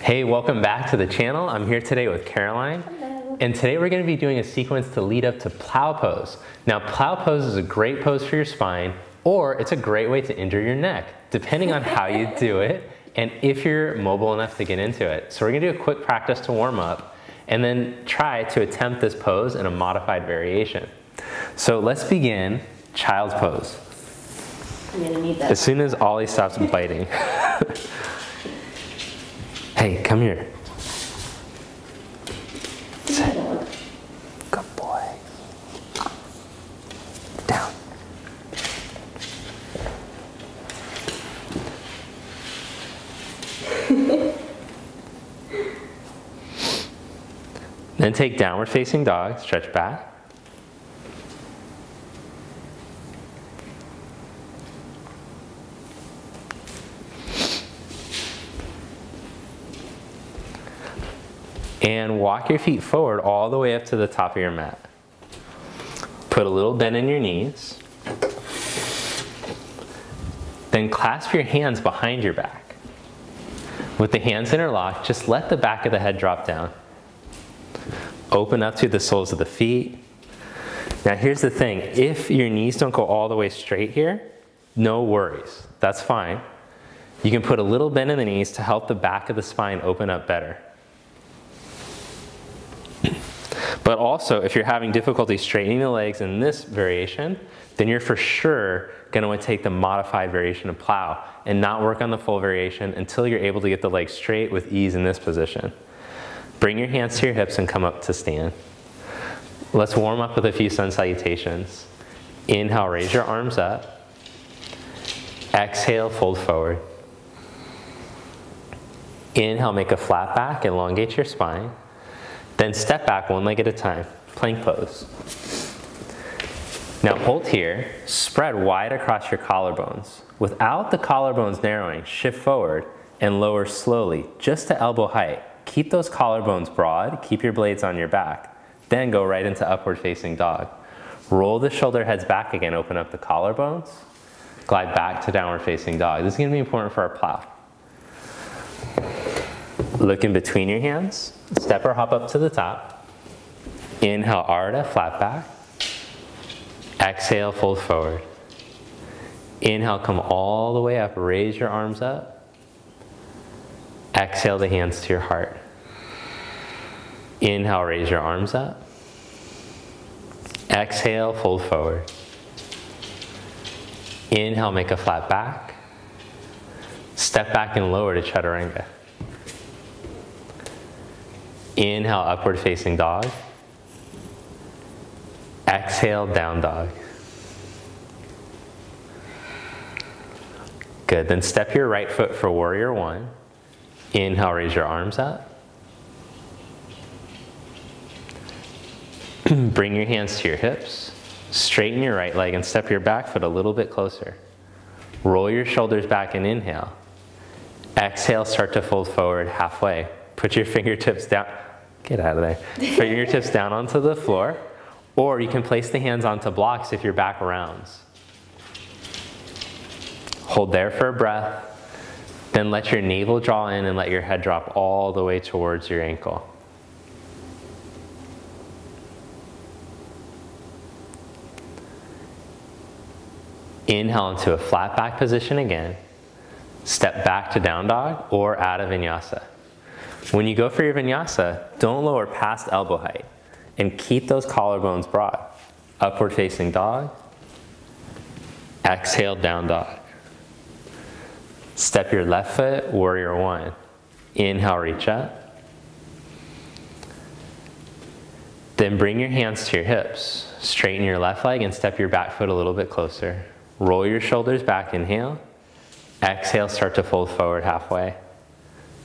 Hey, welcome back to the channel. I'm here today with Caroline. Hello. And today we're going to be doing a sequence to lead up to plow pose. Now, plow pose is a great pose for your spine, or it's a great way to injure your neck, depending on how you do it and if you're mobile enough to get into it. So we're going to do a quick practice to warm up and then try to attempt this pose in a modified variation. So let's begin child's pose. I'm going to need that. As soon as Ollie stops biting. Hey, come here. Good boy. Down. Then take downward facing dog, stretch back. And walk your feet forward all the way up to the top of your mat. Put a little bend in your knees. Then clasp your hands behind your back. With the hands interlocked, just let the back of the head drop down. Open up to the soles of the feet. Now here's the thing, if your knees don't go all the way straight here, no worries, that's fine. You can put a little bend in the knees to help the back of the spine open up better. But also, if you're having difficulty straightening the legs in this variation, then you're for sure going to want to take the modified variation of plow and not work on the full variation until you're able to get the legs straight with ease in this position. Bring your hands to your hips and come up to stand. Let's warm up with a few sun salutations. Inhale, raise your arms up. Exhale, fold forward. Inhale, make a flat back, elongate your spine. Then step back one leg at a time, plank pose. Now hold here, spread wide across your collarbones. Without the collarbones narrowing, shift forward and lower slowly, just to elbow height. Keep those collarbones broad, keep your blades on your back. Then go right into upward facing dog. Roll the shoulder heads back again, open up the collarbones. Glide back to downward facing dog. This is gonna be important for our plow. Look in between your hands. Step or hop up to the top. Inhale, Arda, flat back. Exhale, fold forward. Inhale, come all the way up, raise your arms up. Exhale the hands to your heart. Inhale, raise your arms up. Exhale, fold forward. Inhale, make a flat back. Step back and lower to chaturanga. Inhale, upward facing dog. Exhale, down dog. Good, then step your right foot for warrior one. Inhale, raise your arms up. Bring your hands to your hips. Straighten your right leg and step your back foot a little bit closer. Roll your shoulders back and inhale. Exhale, start to fold forward halfway. Put your fingertips down. Get out of there. Put your fingertips down onto the floor, or you can place the hands onto blocks if your back rounds. Hold there for a breath, then let your navel draw in and let your head drop all the way towards your ankle. Inhale into a flat back position again. Step back to down dog or out of vinyasa. When you go for your vinyasa, don't lower past elbow height and keep those collarbones broad. Upward facing dog. Exhale, down dog. Step your left foot, warrior one. Inhale, reach up. Then bring your hands to your hips. Straighten your left leg and step your back foot a little bit closer. Roll your shoulders back, inhale. Exhale, start to fold forward halfway.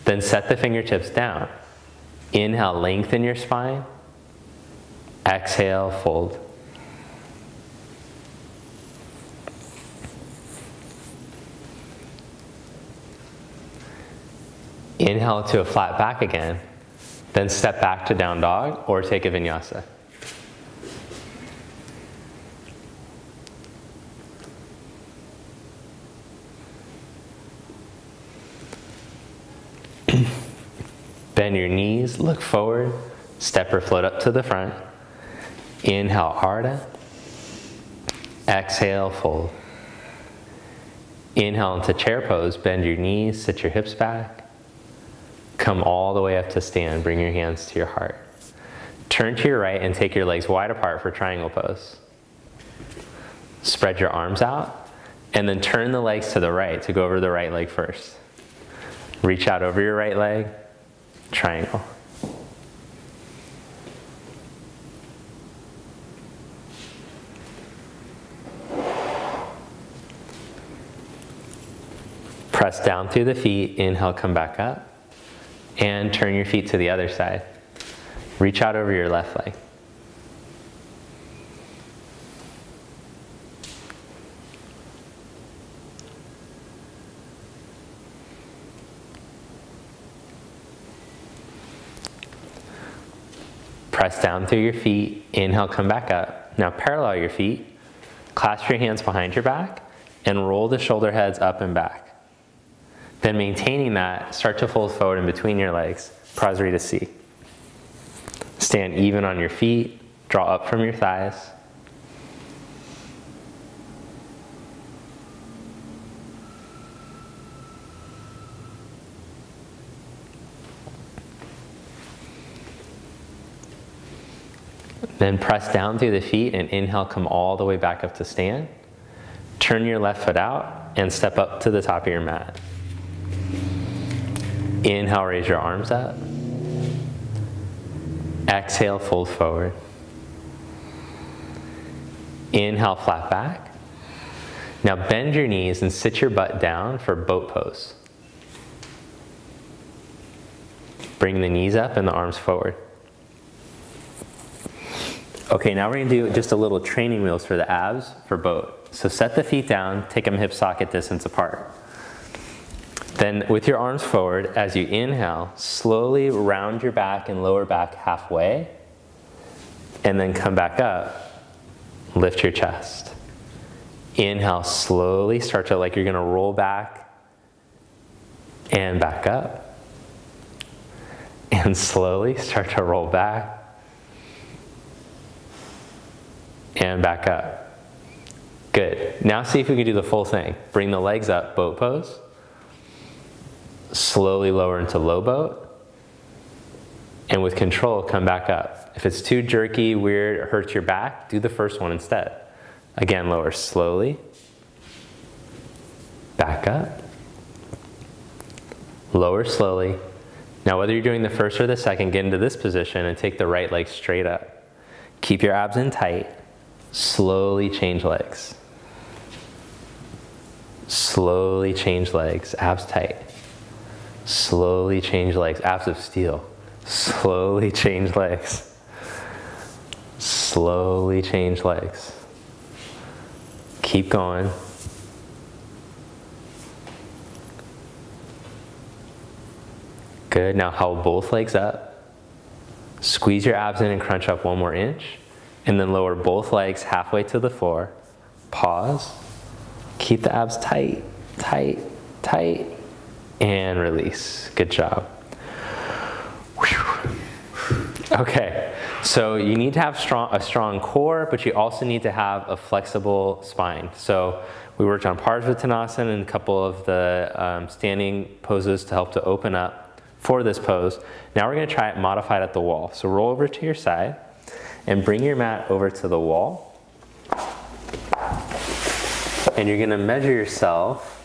Then set the fingertips down. Inhale, lengthen your spine. Exhale, fold. Inhale to a flat back again. Then step back to down dog or take a vinyasa. Bend your knees, look forward, step or float up to the front. Inhale, Ardha. Exhale, fold. Inhale into chair pose, bend your knees, sit your hips back. Come all the way up to stand, bring your hands to your heart. Turn to your right and take your legs wide apart for triangle pose. Spread your arms out, and then turn the legs to the right to go over the right leg first. Reach out over your right leg, triangle. Press down through the feet, inhale, come back up, and turn your feet to the other side. Reach out over your left leg. Press down through your feet, inhale, come back up. Now parallel your feet, clasp your hands behind your back, and roll the shoulder heads up and back. Then maintaining that, start to fold forward in between your legs, Prasarita C. Stand even on your feet, draw up from your thighs. Then press down through the feet and inhale, come all the way back up to stand. Turn your left foot out and step up to the top of your mat. Inhale, raise your arms up. Exhale, fold forward. Inhale, flat back. Now bend your knees and sit your butt down for boat pose. Bring the knees up and the arms forward. Okay, now we're gonna do just a little training wheels for the abs for boat. So set the feet down, take them hip socket distance apart. Then with your arms forward, as you inhale, slowly round your back and lower back halfway, and then come back up, lift your chest. Inhale, slowly start to like you're gonna roll back and back up. And slowly start to roll back and back up. Good. Now see if we can do the full thing. Bring the legs up, boat pose. Slowly lower into low boat. And with control, come back up. If it's too jerky, weird, or hurts your back, do the first one instead. Again, lower slowly. Back up. Lower slowly. Now whether you're doing the first or the second, get into this position and take the right leg straight up. Keep your abs in tight. Slowly change legs. Slowly change legs, abs tight. Slowly change legs, abs of steel. Slowly change legs. Slowly change legs. Keep going. Good, now hold both legs up. Squeeze your abs in and crunch up 1 more inch. And then lower both legs halfway to the floor. Pause. Keep the abs tight, tight, tight. And release. Good job. Okay, so you need to have a strong core, but you also need to have a flexible spine. So we worked on Parsvottanasana and a couple of the standing poses to help to open up for this pose. Now we're going to try it modified at the wall. So roll over to your side and bring your mat over to the wall. And you're going to measure yourself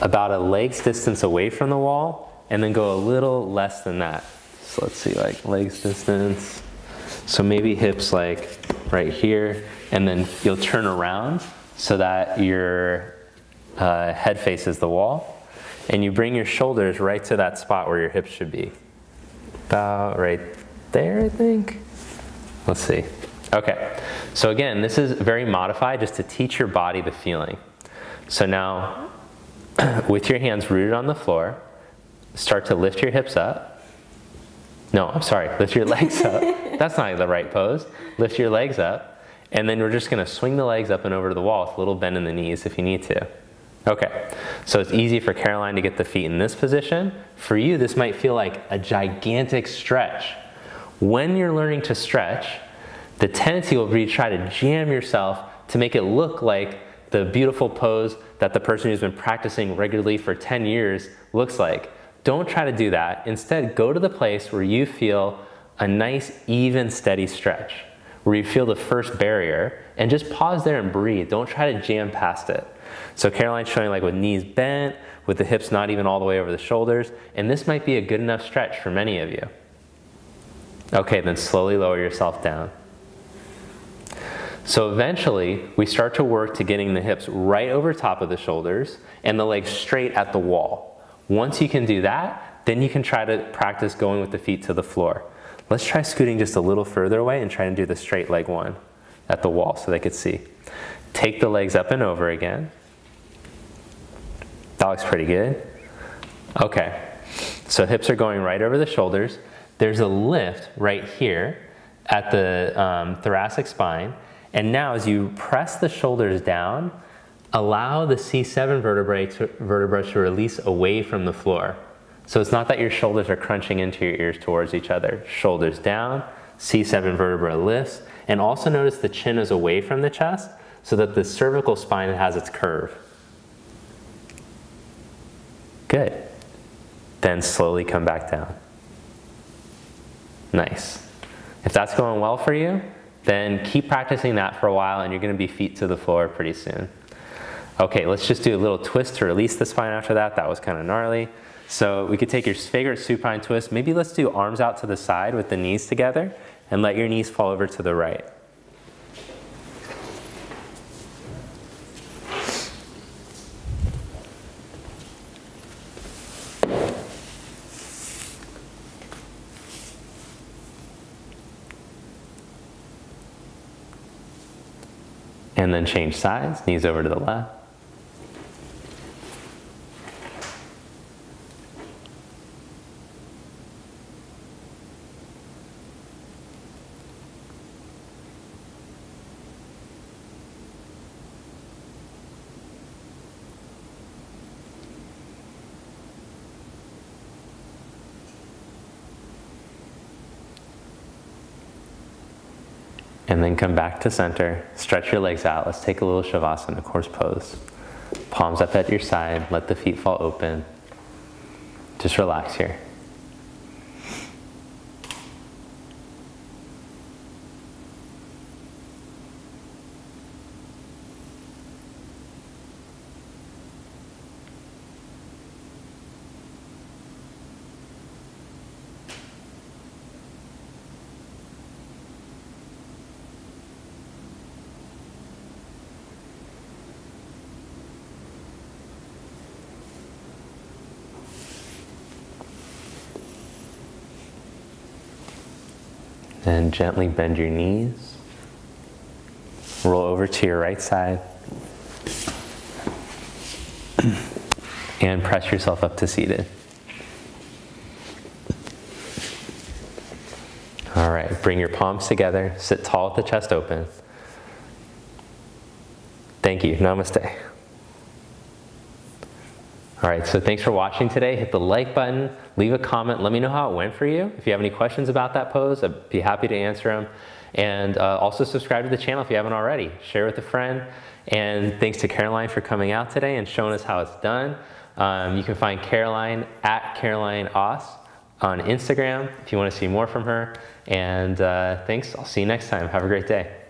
about a leg's distance away from the wall and then go a little less than that. So let's see, like legs distance. So maybe hips like right here, and then you'll turn around so that your head faces the wall. And you bring your shoulders right to that spot where your hips should be. About right there, I think. Let's see. Okay, so again, this is very modified just to teach your body the feeling. So now, with your hands rooted on the floor, start to lift your hips up. No, I'm sorry, lift your legs up. That's not the right pose. Lift your legs up, and then we're just gonna swing the legs up and over to the wall with a little bend in the knees if you need to. Okay, so it's easy for Caroline to get the feet in this position. For you, this might feel like a gigantic stretch. When you're learning to stretch, the tendency will be to try to jam yourself to make it look like the beautiful pose that the person who's been practicing regularly for 10 years looks like. Don't try to do that. Instead, go to the place where you feel a nice, even, steady stretch, where you feel the first barrier, and just pause there and breathe. Don't try to jam past it. So Caroline's showing like with knees bent, with the hips not even all the way over the shoulders, and this might be a good enough stretch for many of you. Okay, then slowly lower yourself down. So eventually, we start to work to getting the hips right over top of the shoulders and the legs straight at the wall. Once you can do that, then you can try to practice going with the feet to the floor. Let's try scooting just a little further away and try to do the straight leg one at the wall so they could see. Take the legs up and over again. That looks pretty good. Okay, so hips are going right over the shoulders. There's a lift right here at the thoracic spine. And now as you press the shoulders down, allow the C7 vertebrae to release away from the floor. So it's not that your shoulders are crunching into your ears towards each other. Shoulders down, C7 vertebra lifts, and also notice the chin is away from the chest so that the cervical spine has its curve. Good. Then slowly come back down. Nice. If that's going well for you, then keep practicing that for a while and you're going to be feet to the floor pretty soon. Okay, let's just do a little twist to release the spine after that. That was kind of gnarly. So we could take your favorite supine twist. Maybe let's do arms out to the side with the knees together and let your knees fall over to the right. And then change sides, knees over to the left. And then come back to center, stretch your legs out. Let's take a little Shavasana, horse pose. Palms up at your side, let the feet fall open. Just relax here. Then gently bend your knees. Roll over to your right side. And press yourself up to seated. All right, bring your palms together. Sit tall with the chest open. Thank you. Namaste. All right, so thanks for watching today. Hit the like button, leave a comment, let me know how it went for you. If you have any questions about that pose, I'd be happy to answer them. And also subscribe to the channel if you haven't already. Share with a friend. And thanks to Caroline for coming out today and showing us how it's done. You can find Caroline at Caroline Oss on Instagram if you want to see more from her. And thanks, I'll see you next time. Have a great day.